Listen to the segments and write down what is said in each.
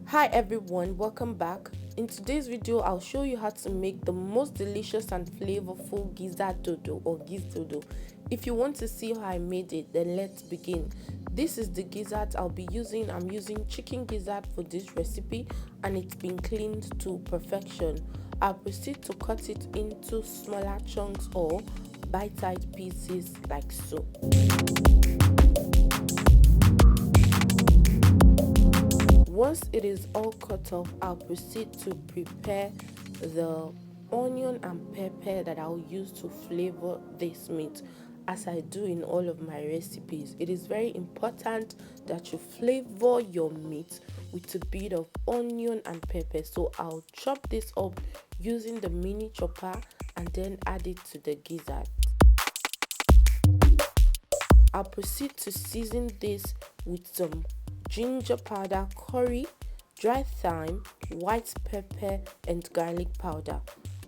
Hi everyone, welcome back. In today's video, I'll show you how to make the most delicious and flavorful gizzard dodo or gizdodo. If you want to see how I made it, then let's begin. This is the gizzard I'll be using. I'm using chicken gizzard for this recipe and it's been cleaned to perfection. I'll proceed to cut it into smaller chunks or bite-sized pieces like so. Once it is all cut off, I'll proceed to prepare the onion and pepper that I'll use to flavor this meat. As I do in all of my recipes, it is very important that you flavor your meat with a bit of onion and pepper. So I'll chop this up using the mini chopper and then add it to the gizzard. I'll proceed to season this with some ginger powder, curry, dry thyme, white pepper and garlic powder.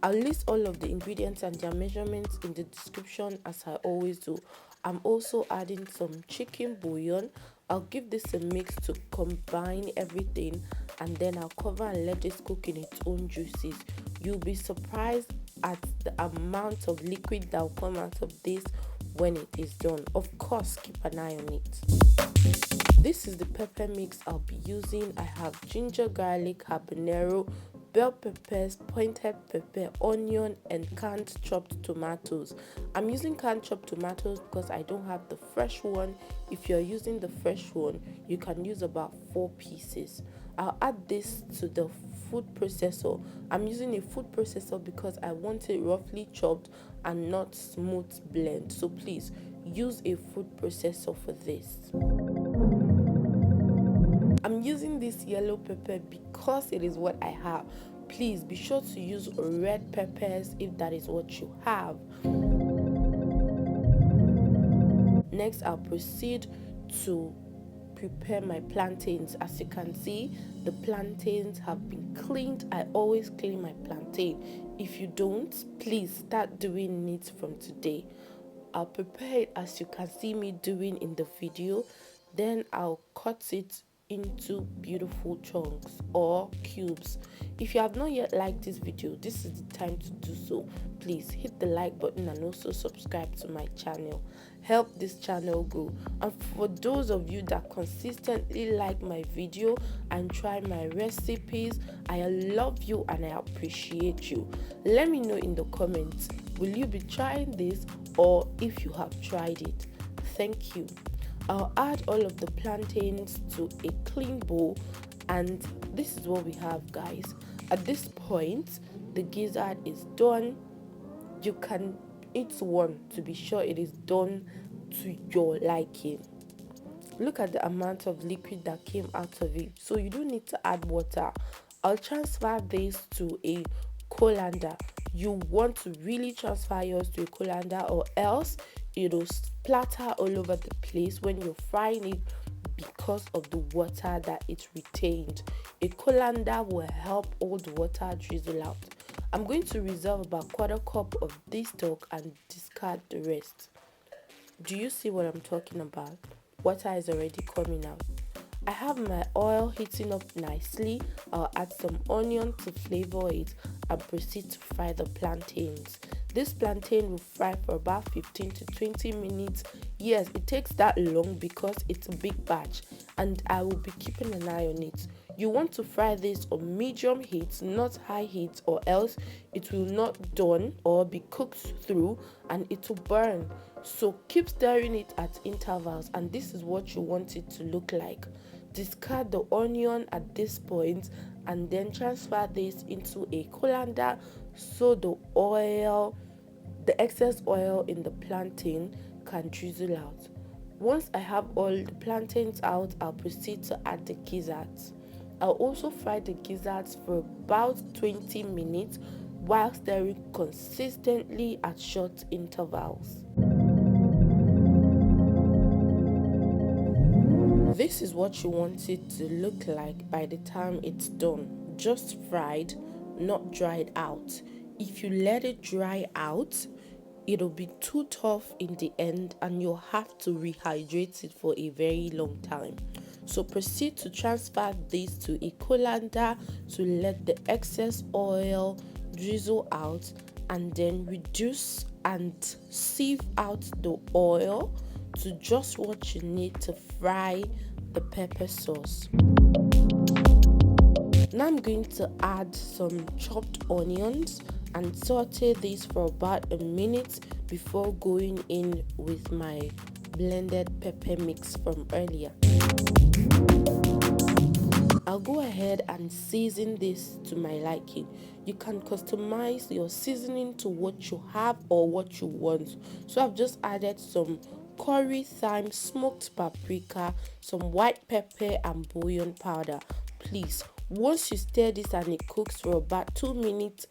I'll list all of the ingredients and their measurements in the description as I always do. I'm also adding some chicken bouillon. I'll give this a mix to combine everything and then I'll cover and let this cook in its own juices. You'll be surprised at the amount of liquid that will come out of this when it is done. Of course, keep an eye on it. This is the pepper mix I'll be using. I have ginger, garlic, habanero, bell peppers, pointed pepper, onion and canned chopped tomatoes. I'm using canned chopped tomatoes because I don't have the fresh one. If you're using the fresh one, you can use about 4 pieces. I'll add this to the food processor. I'm using a food processor because I want it roughly chopped and not smooth blend. So please use a food processor for this. I'm using this yellow pepper because it is what I have. Please be sure to use red peppers if that is what you have. Next, I'll proceed to prepare my plantains. As you can see, the plantains have been cleaned. I always clean my plantain. If you don't, please start doing it from today. I'll prepare it as you can see me doing in the video. Then I'll cut it into beautiful chunks or cubes. If you have not yet liked this video, this is the time to do so. Please hit the like button and also subscribe to my channel. Help this channel grow. And for those of you that consistently like my video and try my recipes, I love you and I appreciate you. Let me know in the comments, will you be trying this or if you have tried it? Thank you. I'll add all of the plantains to a clean bowl and this is what we have, guys. At this point, the gizzard is done. You can eat one to be sure it is done to your liking. Look at the amount of liquid that came out of it, so you don't need to add water. I'll transfer this to a colander. You want to really transfer yours to a colander or else it'll splatter all over the place when you're frying it because of the water that it retained. A colander will help all the water drizzle out. I'm going to reserve about 1/4 cup of this stock and discard the rest. Do you see what I'm talking about? Water is already coming out. I have my oil heating up nicely. I'll add some onion to flavor it and proceed to fry the plantains. This plantain will fry for about 15 to 20 minutes. Yes, it takes that long because it's a big batch and I will be keeping an eye on it. You want to fry this on medium heat, not high heat, or else it will not done or be cooked through and it will burn. So keep stirring it at intervals and this is what you want it to look like. Discard the onion at this point and then transfer this into a colander so the excess oil in the plantain can drizzle out. Once I have all the plantains out, I'll proceed to add the gizzards. I'll also fry the gizzards for about 20 minutes while stirring consistently at short intervals. This is what you want it to look like by the time it's done. Just fried, not dried out. If you let it dry out, it'll be too tough in the end and you'll have to rehydrate it for a very long time. So proceed to transfer this to a colander to let the excess oil drizzle out, and then reduce and sieve out the oil to just what you need to fry the pepper sauce. Now I'm going to add some chopped onions and saute this for about a minute before going in with my blended pepper mix from earlier. I'll go ahead and season this to my liking. You can customize your seasoning to what you have or what you want. So I've just added some curry, thyme, smoked paprika, some white pepper and bullion powder. Please, once you stir this and it cooks for about 2 minutes,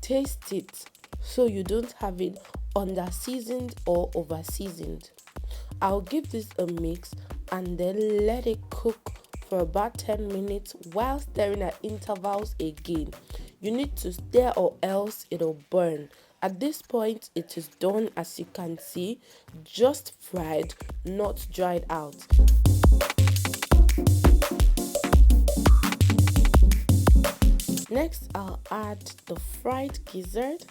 taste it so you don't have it under seasoned or over seasoned. I'll give this a mix and then let it cook for about 10 minutes while stirring at intervals again. You need to stir or else it'll burn. At this point it is done, as you can see, just fried, not dried out. Next I'll add the fried gizzard,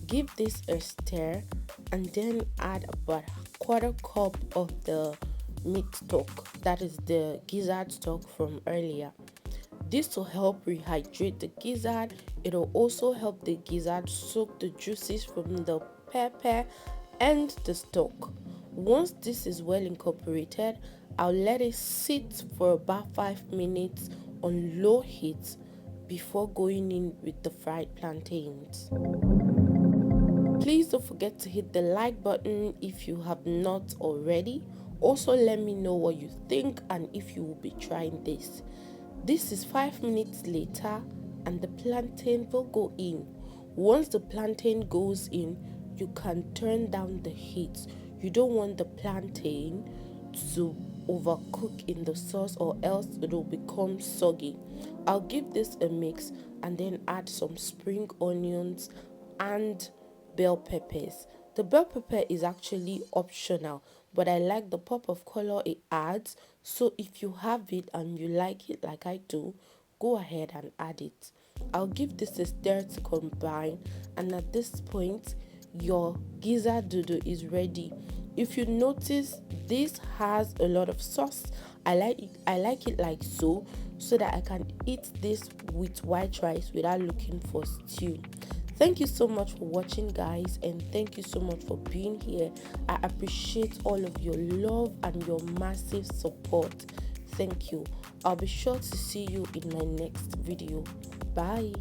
give this a stir, and then add about a quarter cup of the meat stock, that is the gizzard stock from earlier. This will help rehydrate the gizzard. It will also help the gizzard soak the juices from the pepper and the stock. Once this is well incorporated, I'll let it sit for about 5 minutes on low heat before going in with the fried plantains. Please don't forget to hit the like button if you have not already. Also, let me know what you think and if you will be trying this. This is 5 minutes later and the plantain will go in. Once the plantain goes in, you can turn down the heat. You don't want the plantain to overcook in the sauce or else it will become soggy. I'll give this a mix and then add some spring onions and bell peppers. The bell pepper is actually optional, but I like the pop of color it adds, so if you have it and you like it like I do, go ahead and add it. I'll give this a stir to combine, and at this point your gizzard dodo is ready. If you notice, this has a lot of sauce. I like it like so that I can eat this with white rice without looking for stew. Thank you so much for watching, guys, and thank you so much for being here. I appreciate all of your love and your massive support. Thank you. I'll be sure to see you in my next video. Bye.